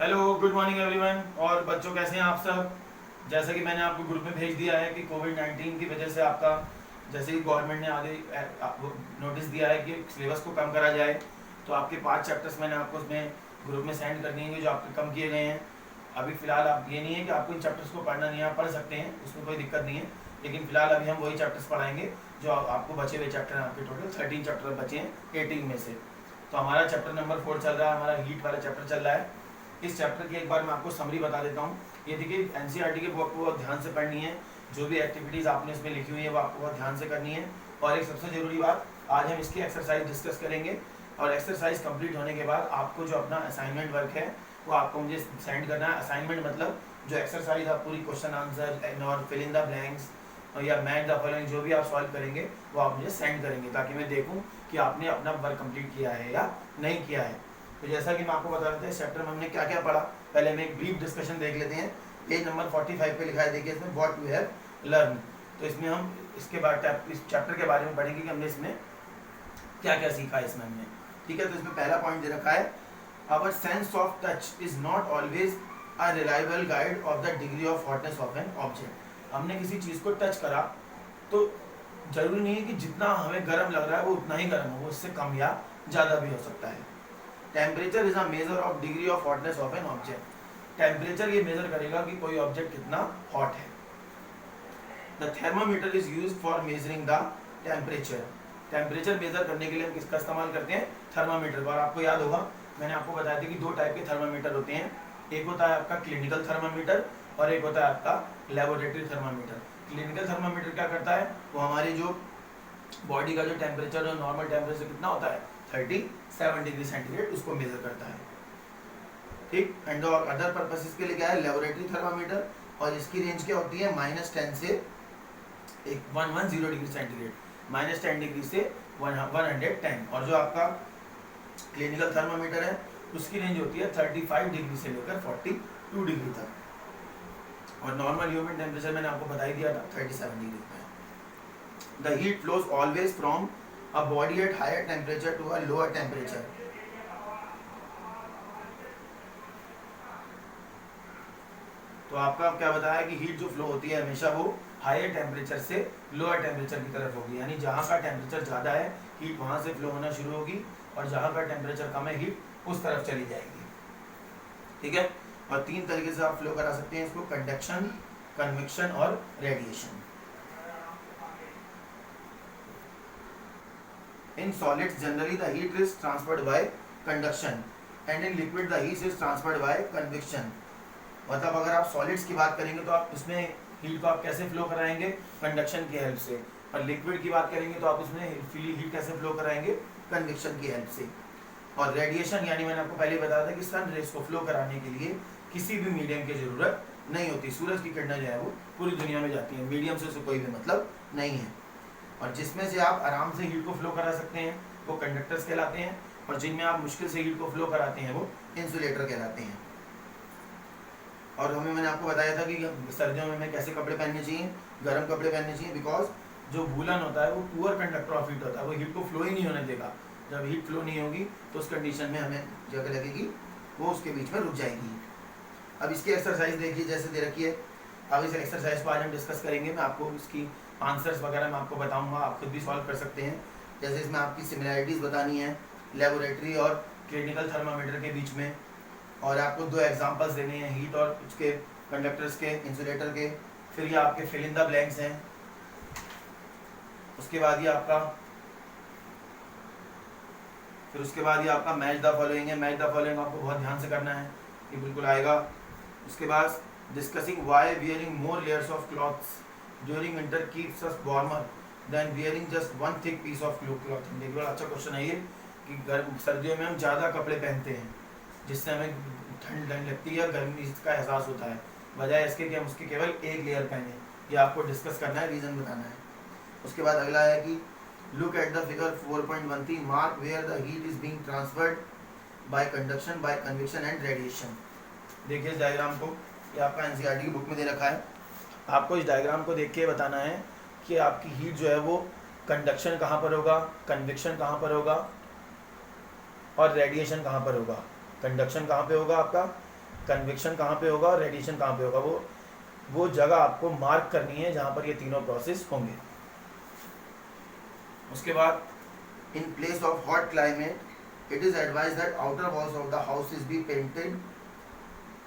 Hello, good morning everyone. और बच्चों कैसे हैं आप सब। जैसा कि मैंने आपको ग्रुप में भेज दिया है कि कोविड-19 की वजह से आपका जैसे ही गवर्नमेंट ने आगे नोटिस दिया है कि सिलेबस को कम करा जाए, तो आपके 5 चैप्टर्स मैंने आपको उसमें ग्रुप में सेंड कर दिए जो आपके कम किए गए हैं। अभी फ़िलहाल आप ये नहीं है कि आपको इन चैप्टर्स को पढ़ना नहीं है, आप पढ़ सकते हैं, उसमें कोई दिक्कत नहीं है। लेकिन फ़िलहाल अभी हम वही चैप्टर्स पढ़ाएंगे जो आपको बचे हुए चैप्टर हैं। आपके टोटल 13 चैप्टर बचे हैं 18 में से। तो हमारा चैप्टर नंबर 4 चल रहा है, हमारा हीट वाला चैप्टर चल रहा है। इस चैप्टर की एक बार मैं आपको समरी बता देता हूँ। ये देखिए, एनसीईआरटी के बुक को बहुत ध्यान से पढ़नी है। जो भी एक्टिविटीज़ आपने इसमें लिखी हुई है वो आपको बहुत ध्यान से करनी है। और एक सबसे ज़रूरी बात, आज हम इसकी एक्सरसाइज डिस्कस करेंगे और एक्सरसाइज कंप्लीट होने के बाद आपको जो अपना असाइनमेंट वर्क है वो आपको मुझे सेंड करना है। असाइनमेंट मतलब जो एक्सरसाइज आप पूरी क्वेश्चन आंसर और फिल इन द ब्लैंक्स या मैच द फॉलोइंग जो भी आप सॉल्व करेंगे वो आप मुझे सेंड करेंगे, ताकि मैं देखूं कि आपने अपना वर्क कंप्लीट किया है या नहीं किया है। तो जैसा कि मैं आपको बता देता हूँ, इस चैप्टर में हमने क्या क्या पढ़ा, पहले मैं एक ब्रीफ डिस्कशन देख लेते हैं। पेज नंबर 45 पे लिखा है, देखिए इसमें व्हाट वी हैव लर्न। तो इसमें हम इसके बाद इस चैप्टर के बारे में पढ़ेंगे कि हमने इसमें क्या क्या सीखा है इसमें हमने। ठीक है, तो इसमें पहला पॉइंट दे रखा है, our sense of touch is not always a reliable guide of the degree of hotness of an object. हमने किसी चीज़ को टच करा तो जरूरी नहीं है कि जितना हमें गर्म लग रहा है वो उतना ही गर्म हो, उससे कम या ज़्यादा भी हो सकता है। Temperature is a measure of degree of hotness of an object. Temperature ये मेजर करेगा कि कोई ऑब्जेक्ट कितना हॉट है। The thermometer is used for measuring the temperature. Temperature measure करने के लिए हम किसका इस्तेमाल करते हैं? थर्मामीटर। और आपको याद होगा मैंने आपको बताया था कि 2 टाइप के थर्मामीटर होते हैं। एक होता है आपका क्लिनिकल थर्मामीटर और एक होता है आपका लेबोरेटरी थर्मामीटर। क्लिनिकल थर्मामीटर क्या करता है, वो हमारी जो बॉडी का जो टेम्परेचर और नॉर्मल टेम्परेचर कितना होता है 37 डिग्री सेंटीग्रेड, उसको मेजर करता है। ठीक। एंड और अदर पर्पसेस के लिए क्या है, लेबोरेटरी थर्मामीटर, और इसकी रेंज क्या होती है -10 से 110 डिग्री सेंटीग्रेड, -10 डिग्री से 110। और जो आपका क्लिनिकल थर्मामीटर है उसकी रेंज होती है 35 डिग्री से लेकर 42 डिग्री तक। और नॉर्मल ह्यूमन टेम्परेचर मैंने आपको बता ही दिया था 37 डिग्री पे। The heat flows always from a body at higher temperature to a lower temperature. तो आपका क्या बताया कि हीट जो फ्लो होती है हमेशा वो हायर टेम्परेचर से लोअर टेम्परेचर की तरफ होगी, यानी जहाँ का टेम्परेचर ज़्यादा है हीट वहाँ से फ्लो होना शुरू होगी और जहाँ का टेम्परेचर कम है हीट उस तरफ चली जाएगी। ठीक है। और 3 तरीके से आप फ्लो करा सकते हैं इसको, कंडक्शन, कन्वेक्शन और radiation. In solids generally the heat is transferred by conduction and in liquid the heat is transferred by convection. मतलब अगर आप सॉलिड्स की बात करेंगे तो आप इसमें हीट को आप कैसे फ्लो कराएंगे? कंडक्शन की हेल्प से। और लिक्विड की बात करेंगे तो आप इसमें हीट कैसे फ्लो कराएंगे? कन्वेक्शन की हेल्प से। और रेडिएशन यानी मैंने आपको पहले बताया था कि सन रेज को फ्लो कराने के लिए किसी भी मीडियम की जरूरत नहीं होती। सूरज की किरणें जो है वो पूरी दुनिया में जाती हैं, मीडियम से कोई भी मतलब नहीं है। और जिसमें से आप आराम से हीट को फ्लो करा सकते हैं वो कंडक्टर्स कहलाते हैं, और जिनमें आप मुश्किल से हीट को फ्लो कराते हैं वो इंसुलेटर कहलाते हैं। और मैंने आपको बताया था कि सर्दियों में हमें कैसे कपड़े पहनने चाहिए, गर्म कपड़े पहनने चाहिए, बिकॉज जो वूलन होता है वो पुअर कंडक्टर ऑफ हीट होता है, वो हीट को फ्लो ही नहीं होने देगा। जब हीट फ्लो नहीं होगी तो उस कंडीशन में हमें जगह लगेगी, वो उसके बीच में रुक जाएगी। अब इसकी एक्सरसाइज देखिए जैसे दे रखी है। अब इस एक्सरसाइज को आज हम डिस्कस करेंगे। मैं आपको इसकी आंसर्स वगैरह मैं आपको बताऊंगा, आप खुद भी सॉल्व कर सकते हैं। जैसे इसमें आपकी सिमिलैरिटीज़ बतानी है लेबोरेटरी और क्लिनिकल थर्मामीटर के बीच में, और आपको 2 एग्जांपल्स देने हैं, हीट और उसके कंडक्टर्स के, इंसुलेटर के। फिर ये आपके फिल इन द ब्लैंक्स हैं। उसके बाद ये आपका मैच द फॉलोइंग है। मैच द फॉलोइंग आपको बहुत ध्यान से करना है, ये बिल्कुल आएगा। उसके बाद discussing why wearing more layers of clothes during winter keeps us warmer than wearing just one thick piece of clothing. देखिए बड़ा अच्छा क्वेश्चन है ये कि सर्दियों में हम ज़्यादा कपड़े पहनते हैं जिससे हमें ठंड लगती है, गर्मी का एहसास होता है, बजाय इसके कि हम उसके केवल एक लेयर पहने। ये आपको डिस्कस करना है, रीज़न बताना है। उसके बाद अगला है कि look at the figure 4.13 mark where the heat is being transferred by conduction, by convection and radiation. देखिए इस डायग्राम को, ये आपका एनसीईआरटी की बुक में दे रखा है। आपको इस डायग्राम को देख के बताना है कि आपकी हीट जो है वो कंडक्शन कहाँ पर होगा, कन्वेक्शन कहाँ पर होगा और रेडिएशन कहाँ पर होगा। कंडक्शन कहाँ पे होगा आपका कन्विक्शन कहाँ पे होगा और रेडिएशन कहाँ पे होगा, वो जगह आपको मार्क करनी है जहाँ पर ये तीनों प्रोसेस होंगे। उसके बाद in place of hot climate it is advise that outer walls of the house is be painted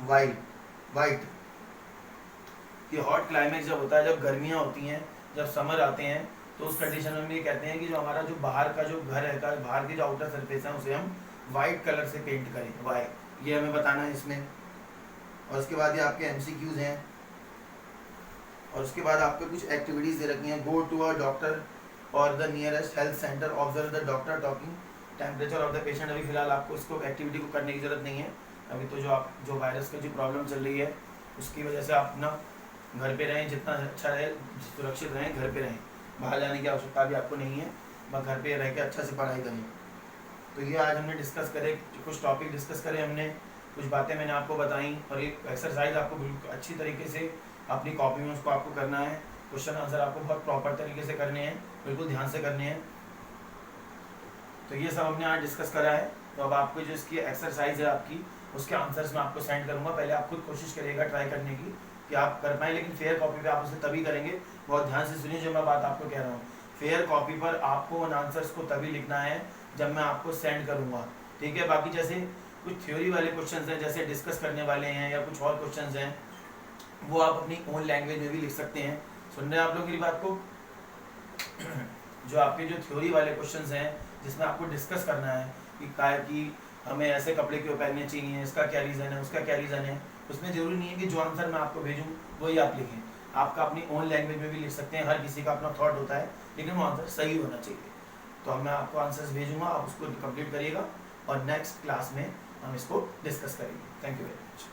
white. कि हॉट क्लाइमेट जब होता है, जब गर्मियाँ होती हैं, जब समर आते हैं, तो उस कंडीशन में ये कहते हैं कि जो हमारा जो बाहर का जो घर है, बाहर की जो आउटर सरफेस है, उसे हम वाइट कलर से पेंट करें। वाई ये हमें बताना है इसमें। और उसके बाद ये आपके MCQs हैं। और उसके बाद आपको कुछ एक्टिविटीज़ दे रखी हैं। गो टू अ डॉक्टर और the nearest health centre, observe the doctor talking temperature of the patient. अभी फिलहाल आपको इसको एक्टिविटी को करने की ज़रूरत नहीं है। अभी तो जो वायरस का जो प्रॉब्लम चल रही है उसकी वजह से आप अपना घर पे रहें, जितना अच्छा रहे, सुरक्षित रहें, घर पे रहें, बाहर जाने की आवश्यकता भी आपको नहीं है, बस घर पे रह के अच्छा से पढ़ाई करें। तो ये आज हमने डिस्कस करे, कुछ टॉपिक डिस्कस करे हमने, कुछ बातें मैंने आपको बताई, और एक एक्सरसाइज आपको बिल्कुल अच्छी तरीके से अपनी कॉपी में उसको आपको करना है। क्वेश्चन आंसर आपको बहुत प्रॉपर तरीके से करने हैं, बिल्कुल ध्यान से करने हैं। तो ये सब हमने आज डिस्कस करा है। तो अब आपको जो इसकी एक्सरसाइज है आपकी, उसके आंसर्स मैं आपको सेंड करूँगा। पहले आप खुद कोशिश करिएगा ट्राई करने की कि आप कर पाएँ, लेकिन फेयर कॉपी पे आप उसे तभी करेंगे। बहुत ध्यान से सुनिए जो मैं बात आपको कह रहा हूँ। फेयर कॉपी पर आपको उन आंसर्स को तभी लिखना है जब मैं आपको सेंड करूँगा, ठीक है। बाकी जैसे कुछ थ्योरी वाले क्वेश्चंस हैं, जैसे डिस्कस करने वाले हैं, या कुछ और क्वेश्चंस हैं, वो आप अपनी ओन लैंग्वेज में भी लिख सकते हैं। सुन रहे हैं आप लोग मेरी बात को? जो आपके जो थ्योरी वाले क्वेश्चंस हैं, जिसमें आपको डिस्कस करना है कि हमें ऐसे कपड़े क्यों पहनने चाहिए, इसका क्या रीज़न है, उसका क्या रीज़न है, उसमें ज़रूरी नहीं है कि जो आंसर मैं आपको भेजूँ वही आप लिखें। आपका अपनी ओन लैंग्वेज में भी लिख सकते हैं। हर किसी का अपना थॉट होता है, लेकिन वो आंसर सही होना चाहिए। तो मैं आपको आंसर्स भेजूँगा, आप उसको कंप्लीट करिएगा, और नेक्स्ट क्लास में हम इसको डिस्कस करेंगे। Thank you very much.